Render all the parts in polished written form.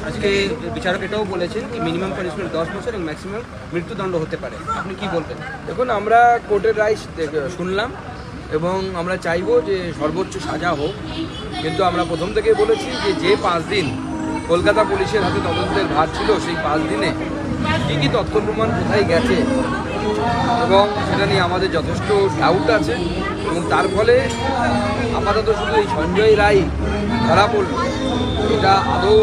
আজকে বিচারক এটাও বলেছেন কি মিনিমাম পানিশমেন্ট 10 বছর এবং ম্যাক্সিমাম মৃত্যুদণ্ড হতে পারে। আপনি কি বলবেন? দেখুন, আমরা কোর্টের রায় শুনলাম এবং আমরা চাইবো যে সর্বোচ্চ সাজা হোক, কিন্তু আমরা প্রথম থেকে বলেছি যে 5 দিন কলকাতা পুলিশের হাতে তদন্তের ভার ছিল, সেই 5 দিনে কী কী তথ্য প্রমাণ কোথায় গেছে এবং সেটা নিয়ে আমাদের যথেষ্ট ডাউট আছে এবং তার ফলে আপাতত শুধু এই সঞ্জয় রায় ধরা পড়ল, এটা আদৌ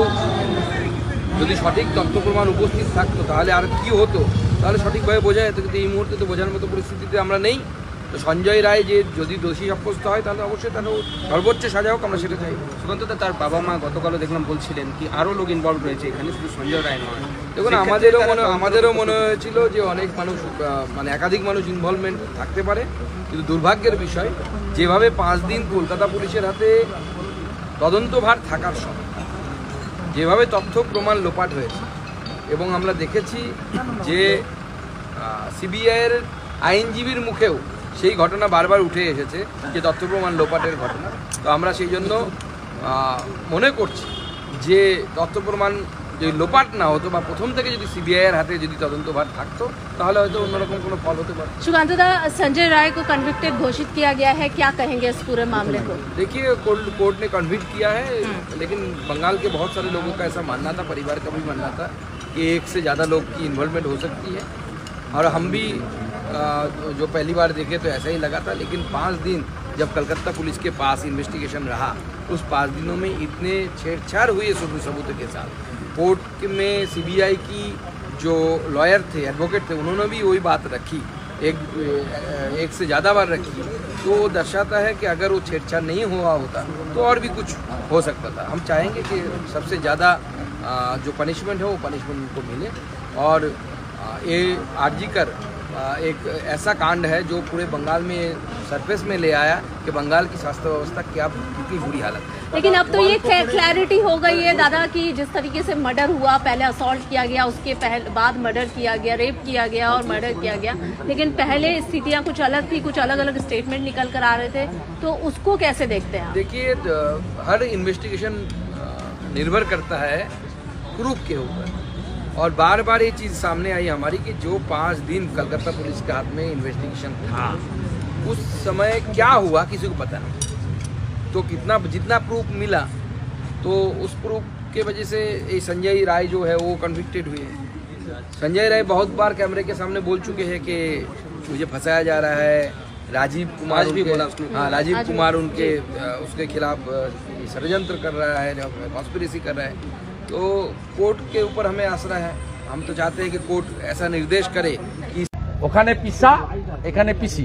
যদি সঠিক তথ্য প্রমাণ উপস্থিত থাকতো তাহলে আর কি হতো, তাহলে সঠিকভাবে বোঝা যেত, কিন্তু এই মুহূর্তে তো বোঝার মতো পরিস্থিতিতে আমরা নেই। তো সঞ্জয় রায় যে যদি দোষী সাব্যস্ত হয় তাহলে অবশ্যই তার সর্বোচ্চ সাজা হোক, আমরা সেটা চাই। সুকান্তদা, তার বাবা মা গতকালও দেখলাম বলছিলেন কি আরও লোক ইনভলভ রয়েছে এখানে, শুধু সঞ্জয় রায় নয়। দেখুন, আমাদেরও মনে হয়েছিল যে অনেক মানুষ মানে একাধিক মানুষ ইনভলভমেন্ট থাকতে পারে, কিন্তু দুর্ভাগ্যের বিষয় যেভাবে 5 দিন কলকাতা পুলিশের হাতে তদন্তভার থাকার সময় যেভাবে তথ্য প্রমাণ লোপাট হয়েছে এবং আমরা দেখেছি যে সিবিআইয়ের আইনজীবীর মুখেও সেই ঘটনা বারবার উঠে এসেছে যে তথ্য প্রমাণ লোপাটের ঘটনা। তো আমরা সেই জন্য মনে করছি যে তথ্য প্রমাণ যদি লোপাট না হতো বা প্রথম থেকে যদি সিবিআইয়ের হাতে যদি তদন্তভার থাকতো তাহলে হয়তো অন্যরকম কোনো ফল হতে পারে। सुकांतदा, संजय राय को कन्विक्टेड घोषित किया गया है, क्या कहेंगे इस पूरे मामले को? देखिए, कोर्ट ने कन्विक्ट किया है, लेकिन बंगाल के बहुत सारे लोगों का ऐसा मानना था, परिवार का भी मानना था कि 1 से ज़्यादा लोग की इन्वॉल्वमेंट हो सकती है और हम भी जो पहली बार देखे तो ऐसा ही लगा था, लेकिन 5 दिन जब कलकत्ता पुलिस के पास इन्वेस्टिगेशन रहा उस 5 दिनों में इतने छेड़छाड़ हुए सबूत के साथ। कोर्ट में सीबीआई की जो लॉयर थे, एडवोकेट थे, उन्होंने भी वही बात रखी, एक से ज़्यादा बार रखी, तो वो दर्शाता है कि अगर वो छेड़छाड़ नहीं हुआ होता तो और भी कुछ हो सकता था। हम चाहेंगे कि सबसे ज़्यादा जो पनिशमेंट है वो पनिशमेंट उनको मिले और ये आरजीकर एक ऐसा कांड है जो पूरे बंगाल में सरफेस में ले आया कि बंगाल की स्वास्थ्य व्यवस्था क्या कितनी बुरी हालत है। लेकिन अब तो ये क्लैरिटी हो गई है दादा कि जिस तरीके से मर्डर हुआ, पहले असॉल्ट किया गया, उसके बाद मर्डर किया गया, रेप किया गया और मर्डर किया गया, लेकिन पहले स्थितियां कुछ अलग थी, कुछ अलग अलग स्टेटमेंट निकल कर आ रहे थे, तो उसको कैसे देखते हैं? देखिए, हर इन्वेस्टिगेशन निर्भर करता है प्रूफ के ऊपर और बार बार ये चीज़ सामने आई हमारी कि जो 5 दिन कलकत्ता पुलिस के हाथ में इन्वेस्टिगेशन था उस समय क्या हुआ किसी को पता नहीं, तो जितना प्रूफ मिला तो उस प्रूफ के वजह से ये संजय राय जो है वो कन्विक्टेड हुए। संजय राय बहुत बार कैमरे के सामने बोल चुके हैं कि मुझे फंसाया जा रहा है, राजीव कुमार भी बोला उसने, हाँ, राजीव कुमार उसके खिलाफ षड्यंत्र कर रहा है, कॉन्स्पिरेसी कर रहा है। तो कोर्ट के ऊपर हमें आसरा है, हम तो चाहते हैं कि कोर्ट ऐसा निर्देश करे कि ওখানে পিসা এখানে পিসি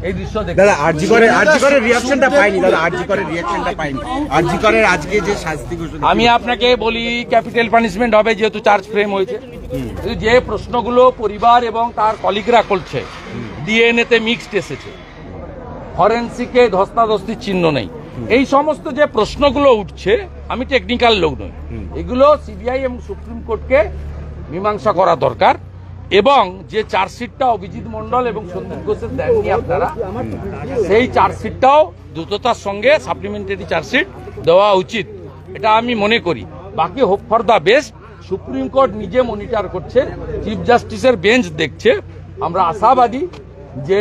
এই দৃশ্য দেখে দাদা আরজি করে রিঅ্যাকশনটা পাইনি, দাদা আরজি করে রিঅ্যাকশনটা পাইনি, আরজি করে আজকে যে শাস্তি ঘোষণা। আমি আপনাকে বলি ক্যাপিটাল পানিশমেন্ট হবে যেহেতু চার্জ ফ্রেম হয়েছে, যে প্রশ্নগুলো পরিবার এবং তার কলিগরা করছে, ডিএনএ তে মিক্সড এসেছে, ফরেনসিকে ধস্তাধস্তির চিহ্ন নেই, এই সমস্ত যে প্রশ্নগুলো উঠছে, আমি টেকনিক্যাল লোক নই, এগুলো সিবিআই এবং সুপ্রিম কোর্টকে মীমাংসা করা দরকার এবং যে চার্জশিটটা অভিজিৎ মন্ডল এবং সন্দীপ ঘোষের দেননি আপনারা, সেই চার্জশিটটাও দ্রুততার সঙ্গে সাপ্লিমেন্টারি চার্জশিট দেওয়া উচিত, এটা আমি মনে করি। বাকি hope for the best, supreme court নিজে মনিটর করছে, চিফ জাস্টিসের বেঞ্চ দেখছে, আমরা আশাবাদী যে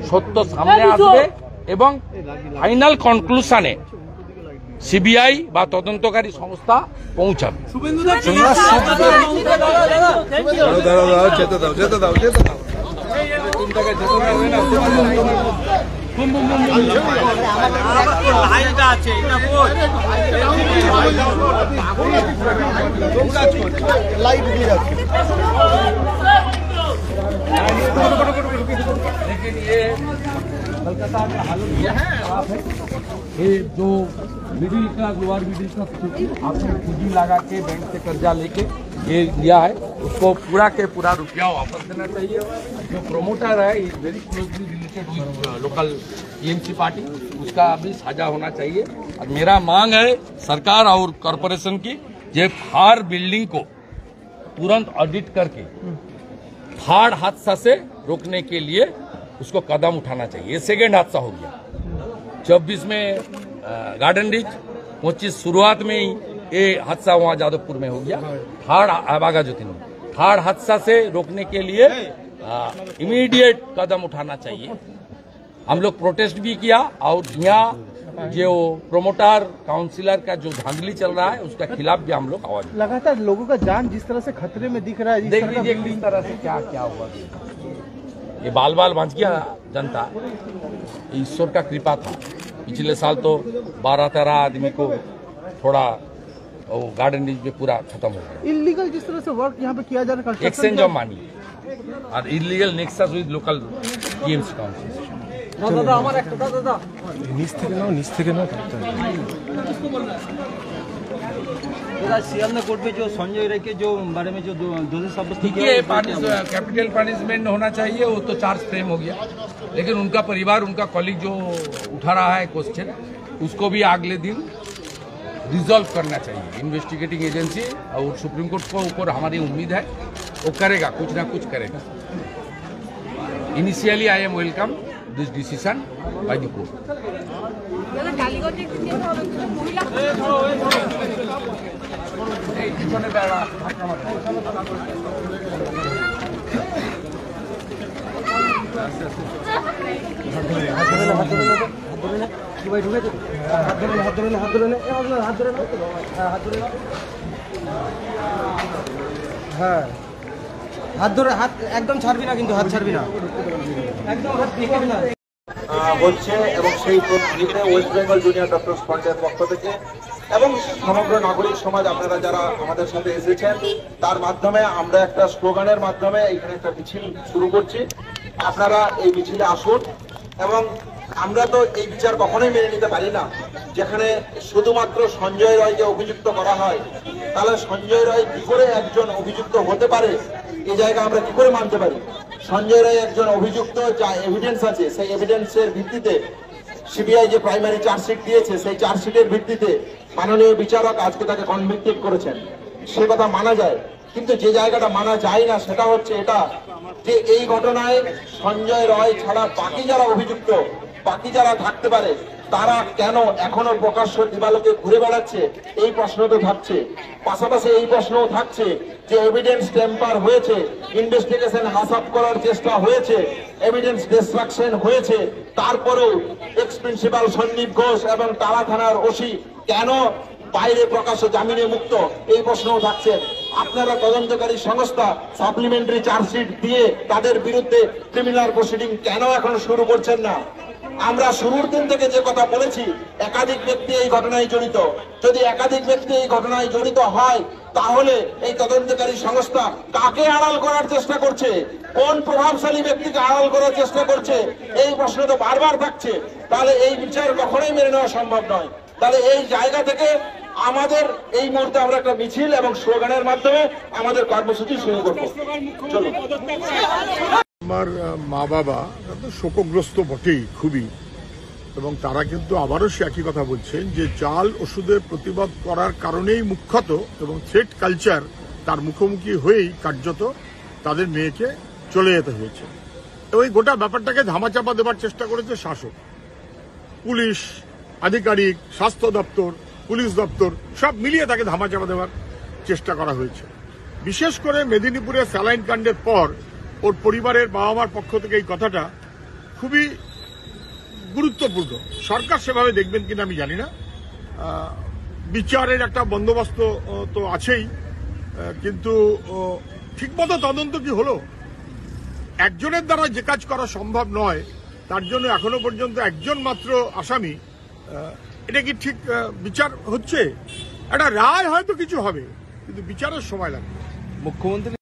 সত্য সামনে আসবে এবং ফাইনাল কনক্লুশনে সিবিআই বা তদন্তকারী সংস্থা পৌঁছাবে। लेकिन ये कलकत्ता में हालत खराब है, ये जो middle class lower middle class आपने पूंजी लगा के बैंक से कर्जा लेके ये लिया है, उसको पूरा के पूरा रुपया वापस देना चाहिए। जो प्रोमोटर है is very closely related with local TMC party, उसका भी साझा होना चाहिए। और मेरा मांग है सरकार और कॉरपोरेशन की, ये हर बिल्डिंग को तुरंत ऑडिट करके थर्ड हादसा से रोकने के लिए उसको कदम उठाना चाहिए। ये सेकेंड हादसा हो गया, 24 में गार्डन रिच, 25 शुरुआत में ही ये हादसा वहाँ जादवपुर में हो गया। बाघाजोती में थर्ड हादसा से रोकने के लिए इमीडिएट कदम उठाना चाहिए। हम लोग प्रोटेस्ट भी किया और यहाँ जो प्रोमोटर काउंसिलर का जो धांधली चल रहा है उसका खिलाफ भी हम लोग आवाज। लगातार लोगों का जान जिस तरह से खतरे में दिख रहा है, देख लीजिए किस तरह से क्या क्या हुआ। ये बाल बाल बच गया जनता, ईश्वर का कृपा था। पिछले साल तो 12-13 आदमी को थोड़ा गार्डन में पूरा खत्म हो गया। इलीगल जिस तरह से वर्क यहाँ पे किया जा रहा है, एक्सचेंज ऑफ मनी और illegal nexus with local TMC council. Sealdah court में जो संजय राय के जो बारे में जो दोषी साब्यस्त ठीक है, कैपिटल पनिशमेंट होना चाहिए, वो तो चार्ज फ्रेम हो गया। लेकिन उनका परिवार, उनका कॉलीग जो उठा रहा है क्वेश्चन, उसको भी अगले दिन रिजॉल्व करना चाहिए इन्वेस्टिगेटिंग एजेंसी। और सुप्रीम कोर्ट को ऊपर हमारी उम्मीद है वो करेगा, कुछ ना कुछ करेगा। Initially I am welcome this decision by the court. হ্যাঁ, হাত ধরে, হাত একদম ছাড়বি না, কিন্তু হাত ছাড়বি না, একদম হাত ভেঙে না হচ্ছে। এবং সেই প্রক্রিয়াতে ওয়েস্ট বেঙ্গল জুনিয়র ডক্টর ফ্রন্টের পক্ষ থেকে এবং সমগ্র নাগরিক সমাজ আপনারা যারা আমাদের সাথে এসেছেন, তার মাধ্যমে আমরা একটা স্লোগানের মাধ্যমে এখানে একটা মিছিল শুরু করছি। আপনারা এই মিছিলে আসুন। এবং আমরা তো এই বিচার কখনোই মেনে নিতে পারি না যেখানে শুধুমাত্র সঞ্জয় রায়কে অভিযুক্ত করা হয়। তাহলে সঞ্জয় রায় কি করে একজন অভিযুক্ত হতে পারে, এই জায়গা আমরা কি করে মানতে পারি? সঞ্জয় রায় একজন অভিযুক্ত, যা এভিডেন্স আছে সেই এভিডেন্সের ভিত্তিতে সিবিআই যে প্রাইমারি চার্জশিট দিয়েছে সেই চার্জশিটের ভিত্তিতে মাননীয় বিচারক আজকে তাকে কনভিক্টেড করেছেন, সে কথা মানা যায়। কিন্তু যে জায়গাটা মানা যায় না সেটা হচ্ছে এটা যে এই ঘটনায় সঞ্জয় রায় ছাড়া বাকি যারা অভিযুক্ত, বাকি যারা থাকতে পারে, তারা কেন এখনো প্রকাশ্য দিবালোকে ঘুরে বেড়াচ্ছে, এই প্রশ্ন তো থাকছে। পাশাপাশি এই প্রশ্নও থাকছে যে এভিডেন্স টেম্পার হয়েছে, ইনভেস্টিগেশন হাসাব করার চেষ্টা হয়েছে, এভিডেন্স ডিস্ট্রাকশন হয়েছে, তারপরেও এক্স প্রিন্সিপাল সন্দীপ ঘোষ এবং টালা থানার ওসি কেন বাইরে প্রকাশ্য জামিনে মুক্ত, এই প্রশ্নও থাকছে। আপনারা তদন্তকারী সংস্থা সাপ্লিমেন্টারি চার্জশিট দিয়ে তাদের বিরুদ্ধে ক্রিমিনাল প্রসিডিং কেন এখন শুরু করছেন না? আমরা শুরুর দিন থেকে যে কথা বলেছি, একাধিক ব্যক্তি এই ঘটনায় জড়িত। যদি একাধিক ব্যক্তি এই ঘটনায় জড়িত হয়, তাহলে এই তদন্তকারী সংস্থা কাকে আড়াল করার চেষ্টা করছে, কোন প্রভাবশালী ব্যক্তিকে আড়াল করার চেষ্টা করছে, এই প্রশ্ন তো বারবার থাকছে। তাহলে এই বিচার কখনোই মেনে নেওয়া সম্ভব নয়। তাহলে এই জায়গা থেকে আমাদের এই মুহূর্তে আমরা একটা মিছিল এবং স্লোগানের মাধ্যমে আমাদের কর্মসূচি শুরু করবো। চলুন। আমার মা বাবা তো শোকগ্রস্ত বটেই খুবই, এবং তারা কিন্তু আবারও সে একই কথা বলছেন যে জাল ওষুধের প্রতিবাদ করার কারণেই মুখ্যত এবং থ্রেট কালচার তার মুখোমুখি হয়েই কার্যত তাদের মেয়েকে চলে যেতে হয়েছে। এবং এই গোটা ব্যাপারটাকে ধামাচাপা দেওয়ার চেষ্টা করেছে শাসক, পুলিশ আধিকারিক, স্বাস্থ্য দপ্তর, পুলিশ দপ্তর সব মিলিয়ে তাকে ধামাচাপা দেওয়ার চেষ্টা করা হয়েছে। বিশেষ করে মেদিনীপুরে স্যালাইন কাণ্ডের পর ওর পরিবারের বাবা মার পক্ষ থেকে এই কথাটা খুবই গুরুত্বপূর্ণ। সরকার সেভাবে দেখবেন কিনা আমি জানি না, বিচারের একটা বন্দোবস্ত তো আছেই, কিন্তু ঠিকমতো তদন্ত কি হলো? একজনের দ্বারা যে কাজ করা সম্ভব নয়, তার জন্য এখনো পর্যন্ত একজন মাত্র আসামি, এটা কি ঠিক বিচার হচ্ছে? একটা রায় হয়তো কিছু হবে, কিন্তু বিচারের সময় লাগবে। মুখ্যমন্ত্রী